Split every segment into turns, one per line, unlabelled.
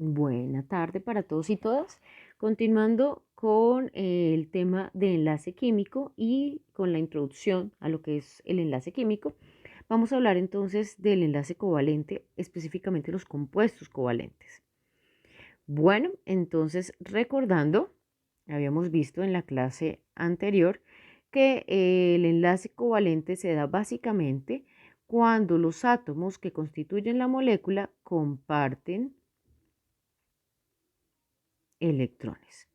Buena tarde para todos y todas. Continuando con el tema de enlace químico y con la introducción a lo que es el enlace químico, vamos a hablar entonces del enlace covalente, específicamente los compuestos covalentes. Bueno, entonces recordando, habíamos visto en la clase anterior que el enlace covalente se da básicamente cuando los átomos que constituyen la molécula comparten electrones.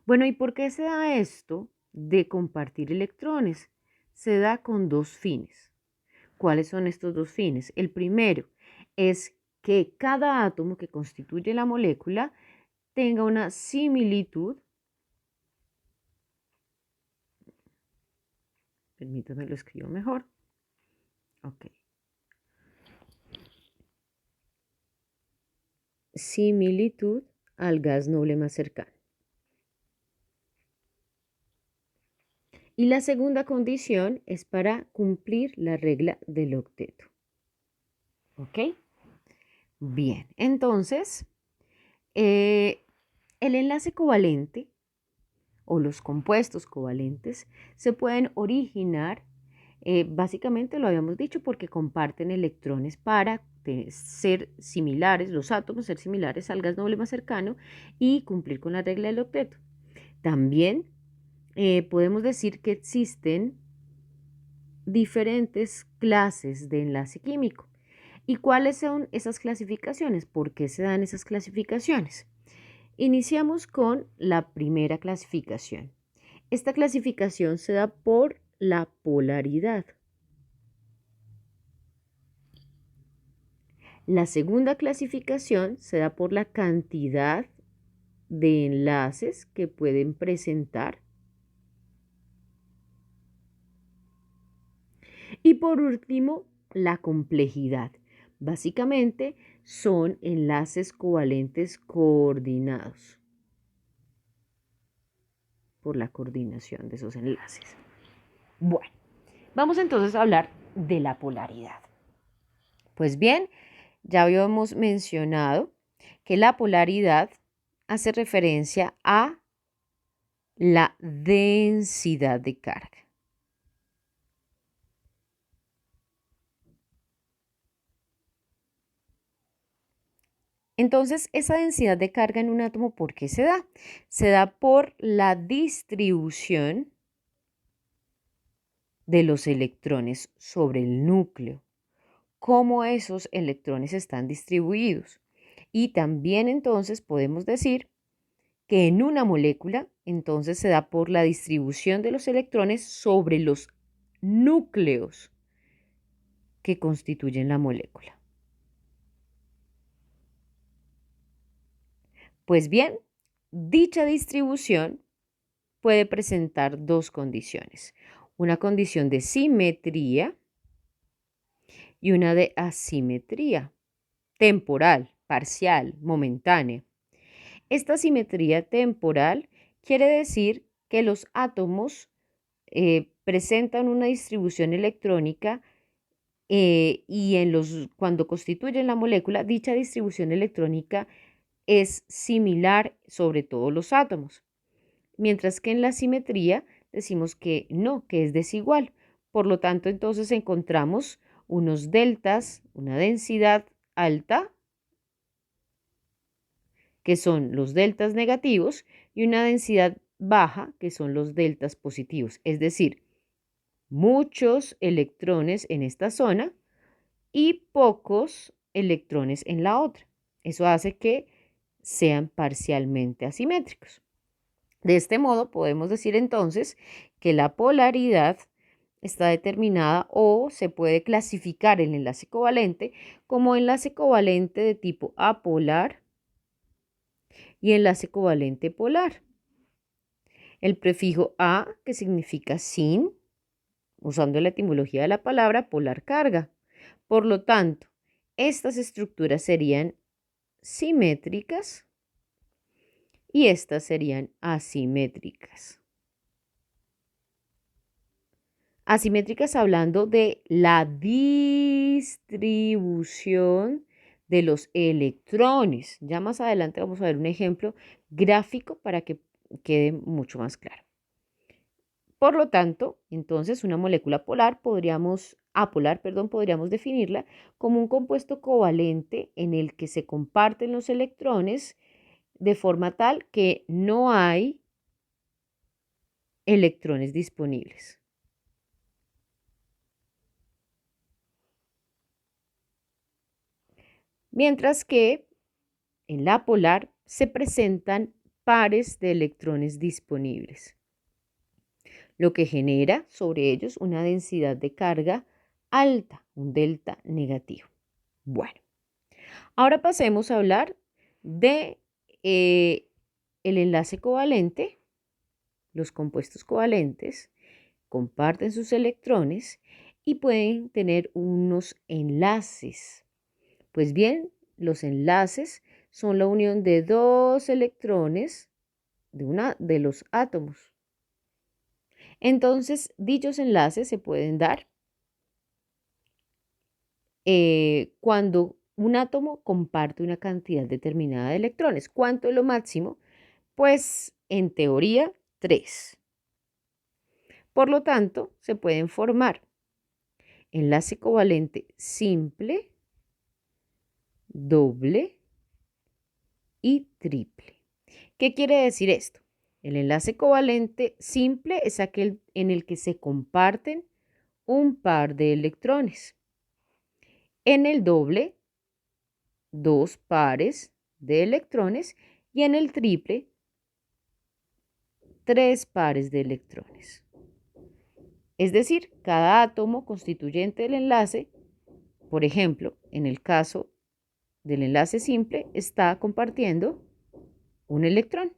Bueno, ¿y por qué se da esto de compartir electrones? Se da con dos fines. ¿Cuáles son estos dos fines? El primero es que cada átomo que constituye la molécula tenga una similitud, permítanme lo escribo mejor, ok, similitud al gas noble más cercano. Y la segunda condición es para cumplir la regla del octeto. ¿Ok? Bien, entonces, el enlace covalente o los compuestos covalentes se pueden originar, básicamente lo habíamos dicho, porque comparten electrones para ser similares, los átomos ser similares al gas noble más cercano y cumplir con la regla del octeto. También podemos decir que existen diferentes clases de enlace químico. ¿Y cuáles son esas clasificaciones? ¿Por qué se dan esas clasificaciones? Iniciamos con la primera clasificación. Esta clasificación se da por la polaridad. La segunda clasificación se da por la cantidad de enlaces que pueden presentar. Y por último, la complejidad. Básicamente son enlaces covalentes coordinados por la coordinación de esos enlaces. Bueno, vamos entonces a hablar de la polaridad. Pues bien, ya habíamos mencionado que la polaridad hace referencia a la densidad de carga. Entonces, esa densidad de carga en un átomo, ¿por qué se da? Se da por la distribución de los electrones sobre el núcleo, cómo esos electrones están distribuidos. Y también entonces podemos decir que en una molécula entonces se da por la distribución de los electrones sobre los núcleos que constituyen la molécula. Pues bien, dicha distribución puede presentar dos condiciones, una condición de simetría y una de asimetría, temporal, parcial, momentánea. Esta simetría temporal quiere decir que los átomos presentan una distribución electrónica y cuando constituyen la molécula, dicha distribución electrónica es similar sobre todos los átomos. Mientras que en la simetría decimos que no, que es desigual. Por lo tanto, entonces encontramos unos deltas, una densidad alta, que son los deltas negativos, y una densidad baja, que son los deltas positivos. Es decir, muchos electrones en esta zona y pocos electrones en la otra. Eso hace que sean parcialmente asimétricos. De este modo, podemos decir entonces que la polaridad está determinada o se puede clasificar el enlace covalente como enlace covalente de tipo apolar y enlace covalente polar. El prefijo a, que significa sin, usando la etimología de la palabra polar carga. Por lo tanto, estas estructuras serían simétricas y estas serían asimétricas. Asimétricas hablando de la distribución de los electrones. Ya más adelante vamos a ver un ejemplo gráfico para que quede mucho más claro. Por lo tanto, entonces una molécula apolar, podríamos definirla como un compuesto covalente en el que se comparten los electrones de forma tal que no hay electrones disponibles. Mientras que en la polar se presentan pares de electrones disponibles, lo que genera sobre ellos una densidad de carga alta, un delta negativo. Bueno, ahora pasemos a hablar de el enlace covalente. Los compuestos covalentes comparten sus electrones y pueden tener unos enlaces. Pues bien, los enlaces son la unión de dos electrones de los átomos. Entonces, dichos enlaces se pueden dar cuando un átomo comparte una cantidad determinada de electrones. ¿Cuánto es lo máximo? Pues en teoría 3. Por lo tanto, se pueden formar enlace covalente simple, doble y triple. ¿Qué quiere decir esto? El enlace covalente simple es aquel en el que se comparten un par de electrones. En el doble, dos pares de electrones y en el triple, tres pares de electrones. Es decir, cada átomo constituyente del enlace, por ejemplo, en el caso del enlace simple, está compartiendo un electrón.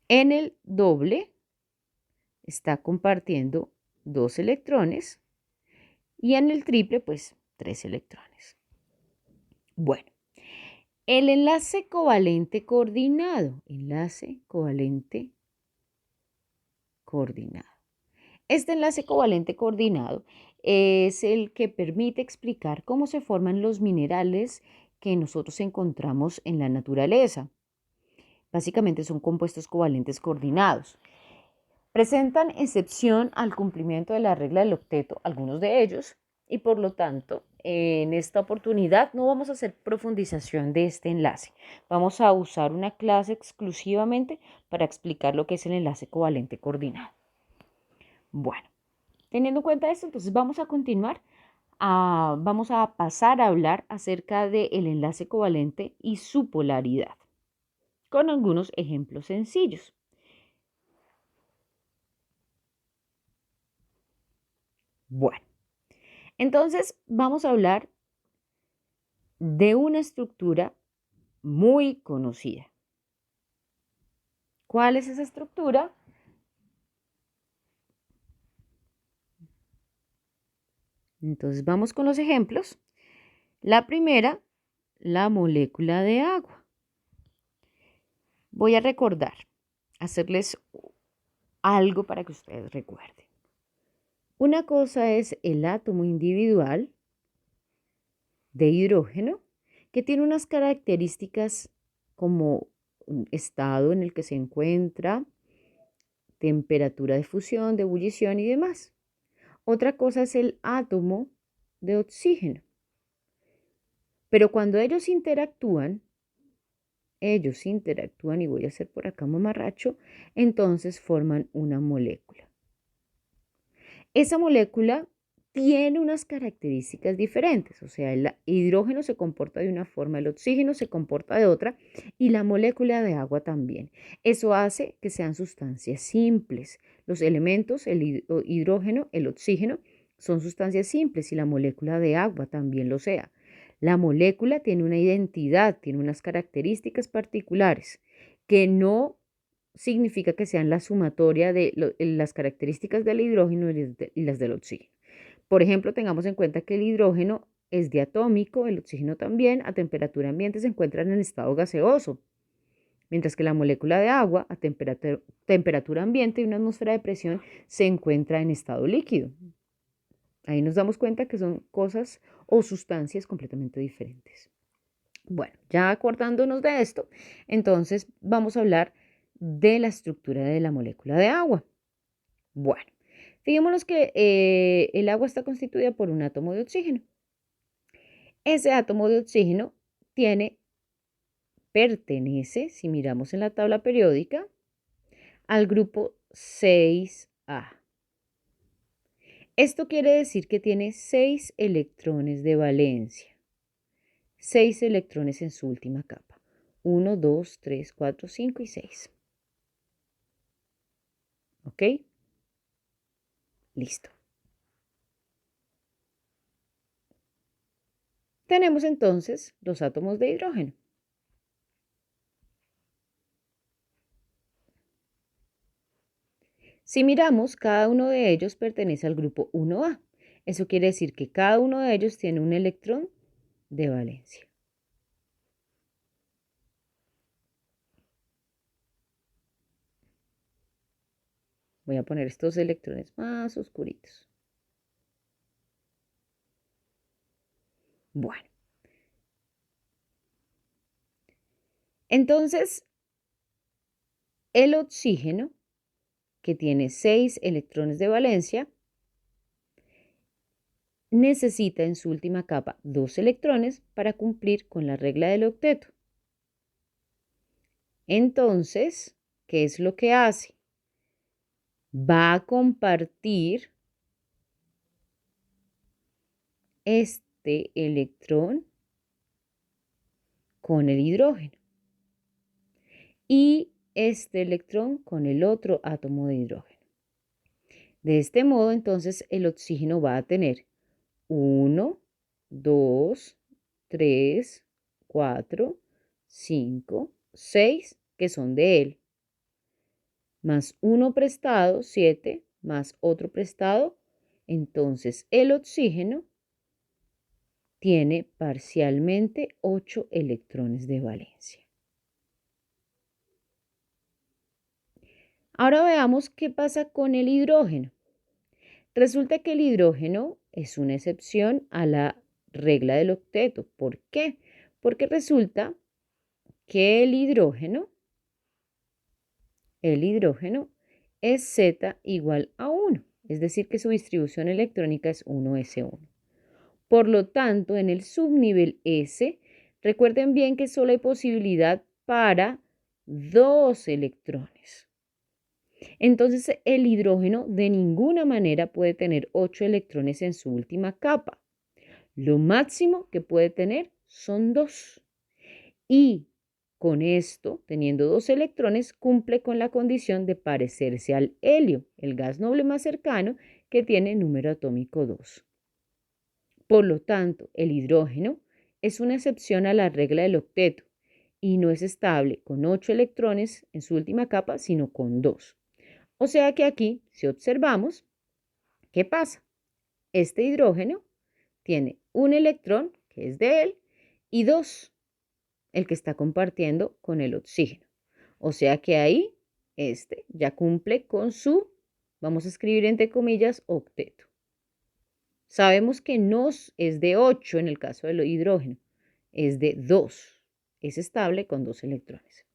En el doble está compartiendo dos electrones y en el triple, pues, tres electrones. Bueno, el enlace covalente coordinado. Este enlace covalente coordinado es el que permite explicar cómo se forman los minerales que nosotros encontramos en la naturaleza. Básicamente son compuestos covalentes coordinados. Presentan excepción al cumplimiento de la regla del octeto, algunos de ellos, y por lo tanto, en esta oportunidad no vamos a hacer profundización de este enlace. Vamos a usar una clase exclusivamente para explicar lo que es el enlace covalente coordinado. Bueno, teniendo en cuenta esto, entonces vamos a continuar. Vamos a pasar a hablar acerca del enlace covalente y su polaridad, con algunos ejemplos sencillos. Bueno, entonces vamos a hablar de una estructura muy conocida. ¿Cuál es esa estructura? Entonces vamos con los ejemplos. La primera, la molécula de agua. Voy a hacerles algo para que ustedes recuerden. Una cosa es el átomo individual de hidrógeno, que tiene unas características como un estado en el que se encuentra, temperatura de fusión, de ebullición y demás. Otra cosa es el átomo de oxígeno. Pero cuando ellos interactúan, y voy a hacer por acá mamarracho, entonces forman una molécula. Esa molécula tiene unas características diferentes, o sea, el hidrógeno se comporta de una forma, el oxígeno se comporta de otra y la molécula de agua también. Eso hace que sean sustancias simples. Los elementos, el hidrógeno, el oxígeno, son sustancias simples y la molécula de agua también lo sea. La molécula tiene una identidad, tiene unas características particulares que no significa que sean la sumatoria de las características del hidrógeno y las del oxígeno. Por ejemplo, tengamos en cuenta que el hidrógeno es diatómico, el oxígeno también, a temperatura ambiente se encuentran en estado gaseoso, mientras que la molécula de agua a temperatura ambiente y una atmósfera de presión se encuentra en estado líquido. Ahí nos damos cuenta que son cosas o sustancias completamente diferentes. Bueno, ya acordándonos de esto, entonces vamos a hablar de la estructura de la molécula de agua. Bueno, fijémonos que el agua está constituida por un átomo de oxígeno. Ese átomo de oxígeno pertenece, si miramos en la tabla periódica, al grupo 6A. Esto quiere decir que tiene 6 electrones de valencia. 6 electrones en su última capa. 1, 2, 3, 4, 5 y 6. ¿Ok? Listo. Tenemos entonces los átomos de hidrógeno. Si miramos, cada uno de ellos pertenece al grupo 1A. Eso quiere decir que cada uno de ellos tiene un electrón de valencia. Voy a poner estos electrones más oscuritos. Bueno. Entonces, el oxígeno, que tiene 6 electrones de valencia, necesita en su última capa 2 electrones para cumplir con la regla del octeto. Entonces, ¿qué es lo que hace? Va a compartir este electrón con el hidrógeno y este electrón con el otro átomo de hidrógeno. De este modo, entonces, el oxígeno va a tener 1, 2, 3, 4, 5, 6 que son de él, más uno prestado, 7, más otro prestado. Entonces, el oxígeno tiene parcialmente 8 electrones de valencia. Ahora veamos qué pasa con el hidrógeno. Resulta que el hidrógeno es una excepción a la regla del octeto. ¿Por qué? Porque resulta que el hidrógeno es Z igual a 1, es decir, que su distribución electrónica es 1s1. Por lo tanto, en el subnivel S, recuerden bien que solo hay posibilidad para 2 electrones. Entonces, el hidrógeno de ninguna manera puede tener 8 electrones en su última capa. Lo máximo que puede tener son 2. Y con esto, teniendo 2 electrones, cumple con la condición de parecerse al helio, el gas noble más cercano, que tiene número atómico 2. Por lo tanto, el hidrógeno es una excepción a la regla del octeto y no es estable con 8 electrones en su última capa, sino con 2. O sea que aquí, si observamos, ¿qué pasa? Este hidrógeno tiene un electrón, que es de él, y 2, el que está compartiendo con el oxígeno. O sea que ahí este ya cumple con su, vamos a escribir entre comillas, octeto. Sabemos que no es de 8 en el caso del hidrógeno, es de 2. Es estable con 2 electrones.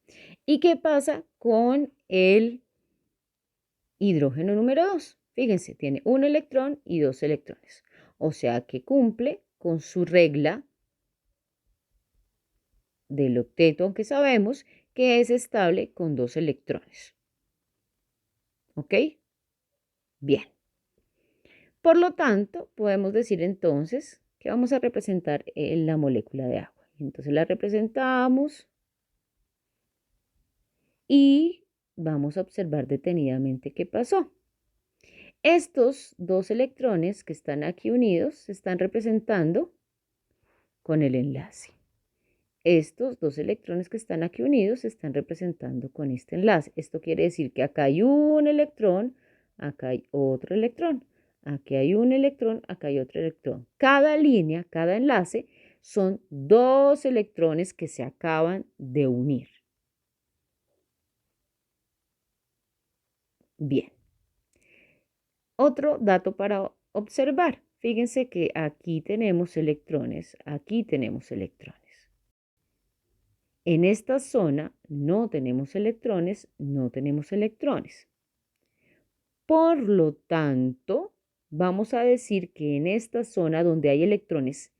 ¿Y qué pasa con el hidrógeno número 2? Fíjense, tiene un electrón y 2 electrones. O sea que cumple con su regla del octeto, aunque sabemos que es estable con 2 electrones. ¿Ok? Bien. Por lo tanto, podemos decir entonces que vamos a representar la molécula de agua. Entonces la representamos y vamos a observar detenidamente qué pasó. Estos 2 electrones que están aquí unidos se están representando con el enlace. Estos 2 electrones que están aquí unidos se están representando con este enlace. Esto quiere decir que acá hay un electrón, acá hay otro electrón. Aquí hay un electrón, acá hay otro electrón. Cada línea, cada enlace son 2 electrones que se acaban de unir. Bien. Otro dato para observar. Fíjense que aquí tenemos electrones, aquí tenemos electrones. En esta zona no tenemos electrones, no tenemos electrones. Por lo tanto, vamos a decir que en esta zona donde hay electrones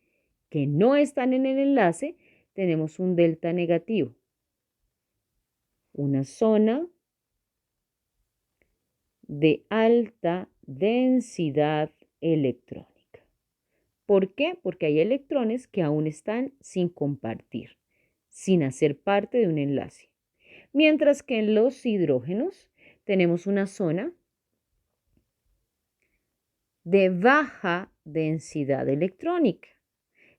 que no están en el enlace, tenemos un delta negativo. Una zona de alta densidad electrónica. ¿Por qué? Porque hay electrones que aún están sin compartir, sin hacer parte de un enlace. Mientras que en los hidrógenos tenemos una zona de baja densidad electrónica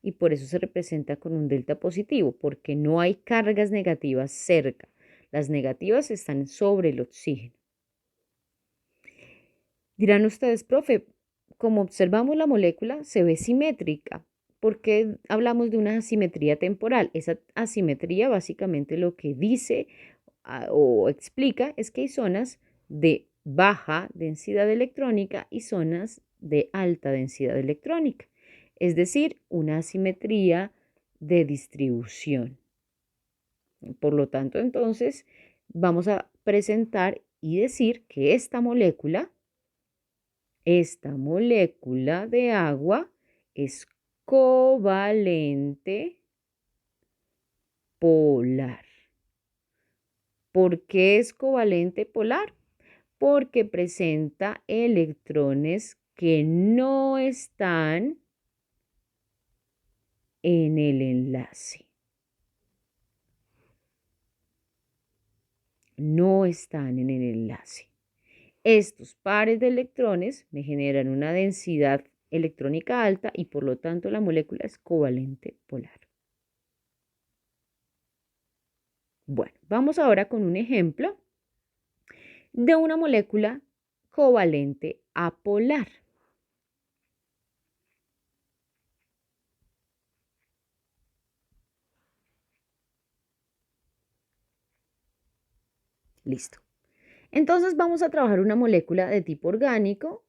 y por eso se representa con un delta positivo, porque no hay cargas negativas cerca. Las negativas están sobre el oxígeno. Dirán ustedes, profe, como observamos la molécula se ve simétrica. ¿Por qué hablamos de una asimetría temporal? Esa asimetría básicamente lo que dice o explica es que hay zonas de baja densidad electrónica y zonas de alta densidad electrónica. Es decir, una asimetría de distribución. Por lo tanto, entonces, vamos a presentar y decir que esta molécula de agua es covalente polar. ¿Por qué es covalente polar? Porque presenta electrones que no están en el enlace. No están en el enlace. Estos pares de electrones me generan una densidad electrónica alta y por lo tanto la molécula es covalente polar. Bueno, vamos ahora con un ejemplo de una molécula covalente apolar. Listo. Entonces vamos a trabajar una molécula de tipo orgánico,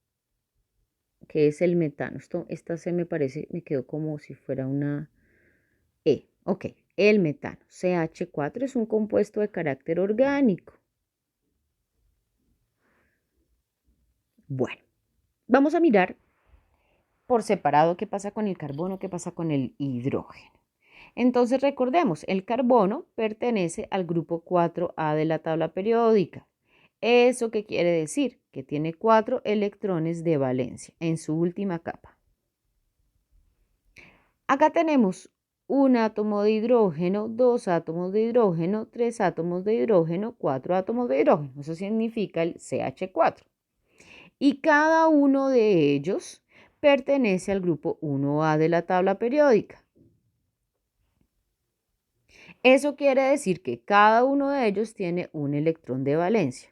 que es el metano. Esta se me parece, me quedó como si fuera una E. Ok, el metano. CH4 es un compuesto de carácter orgánico. Bueno, vamos a mirar por separado qué pasa con el carbono, qué pasa con el hidrógeno. Entonces recordemos, el carbono pertenece al grupo 4A de la tabla periódica. ¿Eso qué quiere decir? Que tiene 4 electrones de valencia en su última capa. Acá tenemos un átomo de hidrógeno, 2 átomos de hidrógeno, 3 átomos de hidrógeno, 4 átomos de hidrógeno. Eso significa el CH4. Y cada uno de ellos pertenece al grupo 1A de la tabla periódica. Eso quiere decir que cada uno de ellos tiene un electrón de valencia.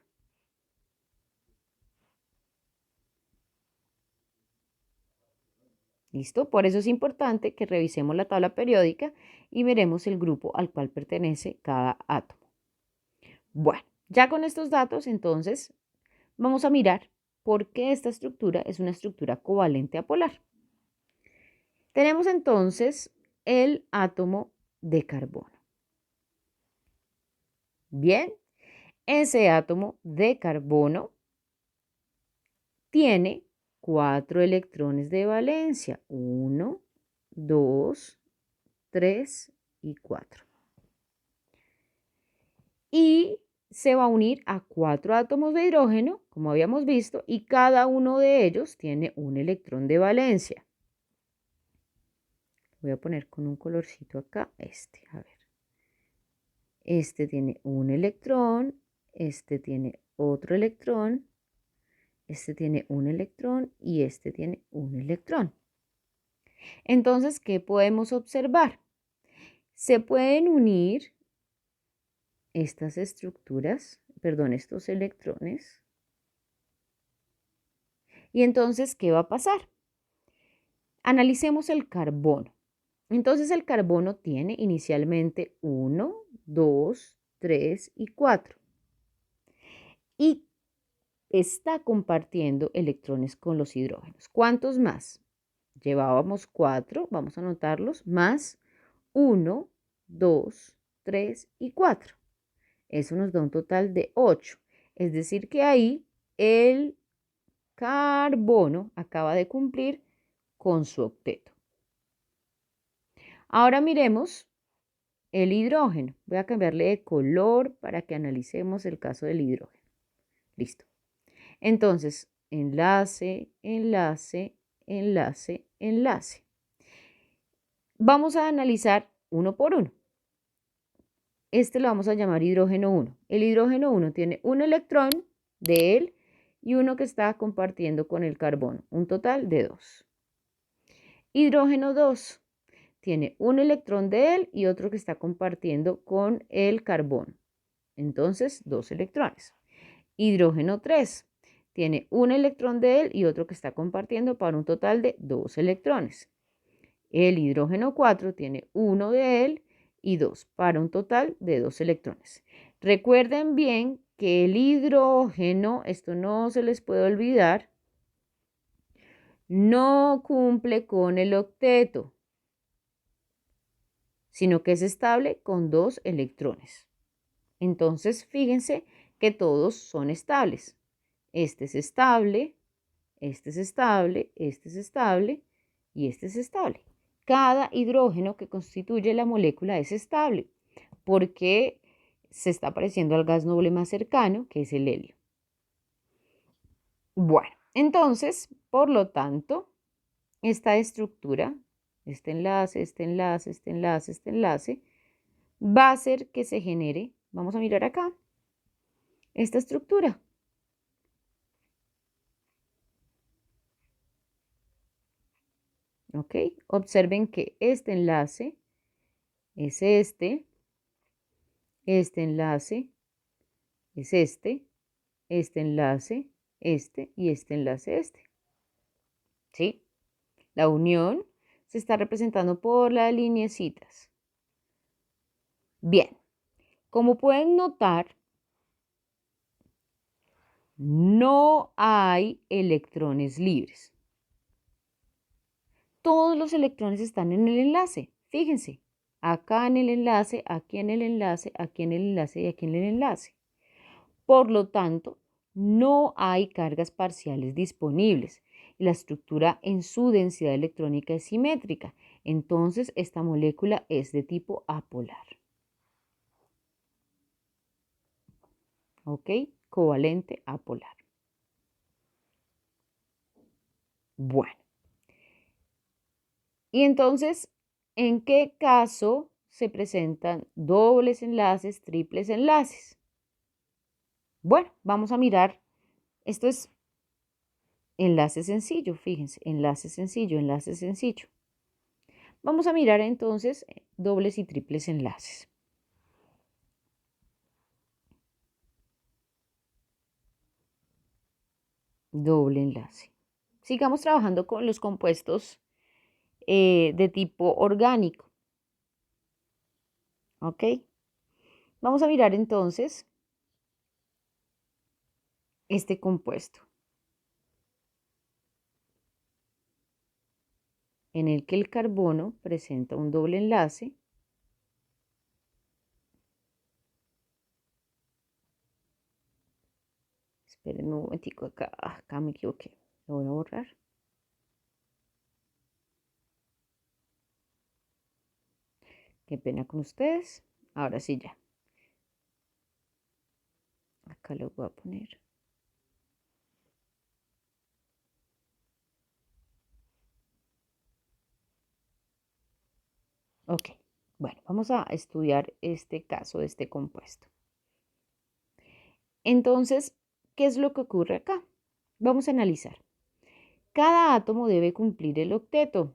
¿Listo? Por eso es importante que revisemos la tabla periódica y veremos el grupo al cual pertenece cada átomo. Bueno, ya con estos datos, entonces, vamos a mirar por qué esta estructura es una estructura covalente apolar. Tenemos entonces el átomo de carbono. Bien, ese átomo de carbono tiene 4 electrones de valencia. 1, 2, 3 y 4. Y se va a unir a 4 átomos de hidrógeno, como habíamos visto, y cada uno de ellos tiene un electrón de valencia. Voy a poner con un colorcito acá a ver. Este tiene un electrón, este tiene otro electrón, este tiene un electrón y este tiene un electrón. Entonces, ¿qué podemos observar? Se pueden unir estas estructuras, estos electrones. Y entonces, ¿qué va a pasar? Analicemos el carbono. Entonces, el carbono tiene inicialmente 1, 2, 3 y 4. Y está compartiendo electrones con los hidrógenos. ¿Cuántos más? llevábamos 4, vamos a anotarlos, más 1, 2, 3 y 4. Eso nos da un total de 8. Es decir que ahí el carbono acaba de cumplir con su octeto. Ahora miremos el hidrógeno. Voy a cambiarle de color para que analicemos el caso del hidrógeno. Listo. Entonces, enlace, enlace, enlace, enlace. Vamos a analizar uno por uno. Este lo vamos a llamar hidrógeno 1. El hidrógeno 1 tiene un electrón de él y uno que está compartiendo con el carbono, un total de 2. Hidrógeno 2 tiene un electrón de él y otro que está compartiendo con el carbono, entonces 2 electrones. Hidrógeno 3 tiene un electrón de él y otro que está compartiendo para un total de 2 electrones. El hidrógeno 4 tiene uno de él y 2 para un total de 2 electrones. Recuerden bien que el hidrógeno, esto no se les puede olvidar, no cumple con el octeto, sino que es estable con 2 electrones. Entonces, fíjense que todos son estables. Este es estable, este es estable, este es estable y este es estable. Cada hidrógeno que constituye la molécula es estable porque se está pareciendo al gas noble más cercano, que es el helio. Bueno, entonces, por lo tanto, esta estructura, este enlace, este enlace, este enlace, este enlace, va a hacer que se genere, vamos a mirar acá, esta estructura. ¿Ok? Observen que este enlace es este enlace es este enlace, y este enlace, este. ¿Sí? La unión se está representando por las lineecitas. Bien, como pueden notar, no hay electrones libres. Todos los electrones están en el enlace. Fíjense, acá en el enlace, aquí en el enlace, aquí en el enlace y aquí en el enlace. Por lo tanto, no hay cargas parciales disponibles. La estructura en su densidad electrónica es simétrica. Entonces, esta molécula es de tipo apolar. ¿Ok? Covalente apolar. Bueno. Y entonces, ¿en qué caso se presentan dobles enlaces, triples enlaces? Bueno, vamos a mirar. Esto es enlace sencillo, fíjense, enlace sencillo, enlace sencillo. Vamos a mirar entonces dobles y triples enlaces. Doble enlace. Sigamos trabajando con los compuestos de tipo orgánico. ¿Ok? Vamos a mirar entonces este compuesto en el que el carbono presenta un doble enlace. Esperen un momentico, acá me equivoqué. Lo voy a borrar. Qué pena con ustedes. Ahora sí ya. Acá lo voy a poner. Ok, bueno, vamos a estudiar este caso de este compuesto. Entonces, ¿qué es lo que ocurre acá? Vamos a analizar. Cada átomo debe cumplir el octeto.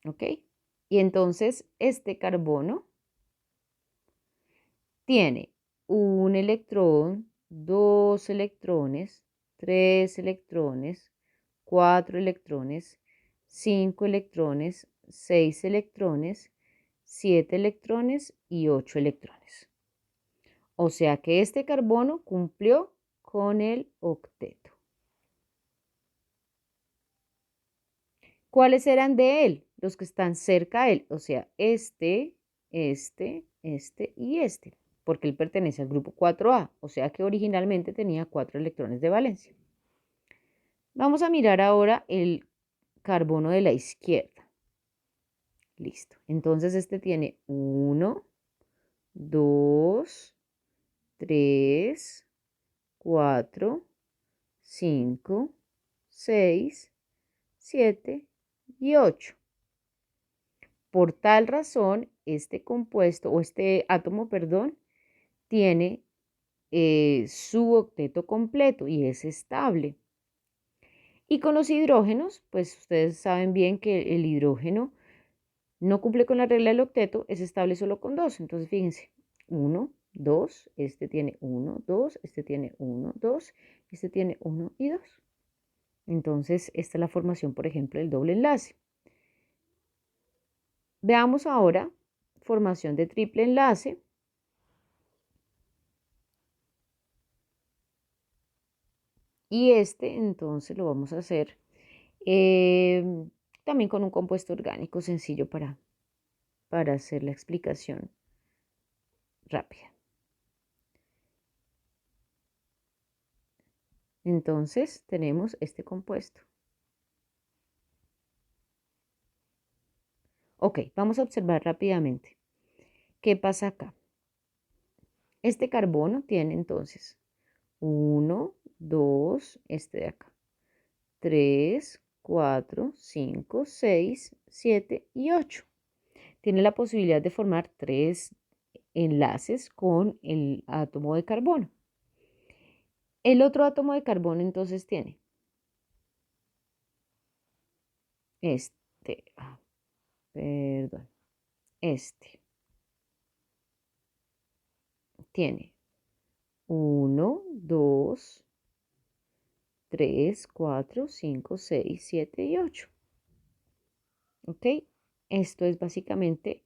¿Ok? Y entonces este carbono tiene un electrón, 2 electrones, 3 electrones, 4 electrones, 5 electrones, 6 electrones, 7 electrones y 8 electrones. O sea que este carbono cumplió con el octeto. ¿Cuáles eran de él? Los que están cerca a él, o sea, este y este, porque él pertenece al grupo 4A, o sea que originalmente tenía 4 electrones de valencia. Vamos a mirar ahora el carbono de la izquierda. Listo. Entonces este tiene 1, 2, 3, 4, 5, 6, 7 y 8. Por tal razón, este compuesto o este átomo, perdón, tiene su octeto completo y es estable. Y con los hidrógenos, pues ustedes saben bien que el hidrógeno no cumple con la regla del octeto, es estable solo con 2. Entonces, fíjense, 1, 2, este tiene 1, 2, este tiene 1, 2, este tiene 1 y 2. Entonces, esta es la formación, por ejemplo, del doble enlace. Veamos ahora formación de triple enlace. Y este, entonces, lo vamos a hacer también con un compuesto orgánico sencillo para hacer la explicación rápida. Entonces, tenemos este compuesto. Ok, vamos a observar rápidamente. ¿Qué pasa acá? Este carbono tiene entonces 1, 2, este de acá, 3, 4, 5, 6, 7 y 8. Tiene la posibilidad de formar 3 enlaces con el átomo de carbono. El otro átomo de carbono entonces tiene perdón, tiene 1, 2, 3, 4, 5, 6, 7 y 8. ¿Ok? Esto es básicamente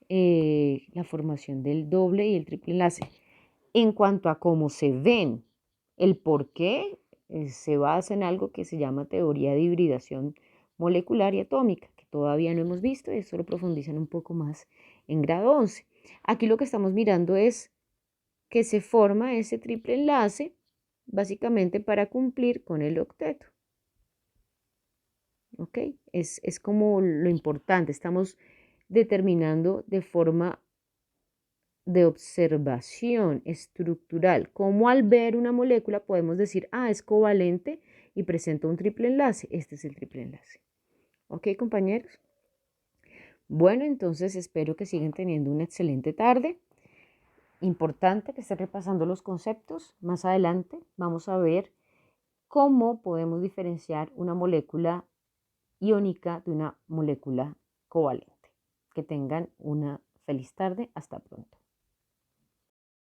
la formación del doble y el triple enlace. En cuanto a cómo se ven, el por qué se basa en algo que se llama teoría de hibridación molecular y atómica, que todavía no hemos visto y esto lo profundizan un poco más en grado 11. Aquí lo que estamos mirando es que se forma ese triple enlace básicamente para cumplir con el octeto. ¿Ok? Es como lo importante, estamos determinando de forma de observación estructural, como al ver una molécula podemos decir, ah, es covalente y presenta un triple enlace. Este es el triple enlace. ¿Ok, compañeros? Bueno, entonces espero que sigan teniendo una excelente tarde. Importante que estén repasando los conceptos. Más adelante vamos a ver cómo podemos diferenciar una molécula iónica de una molécula covalente. Que tengan una feliz tarde. Hasta pronto.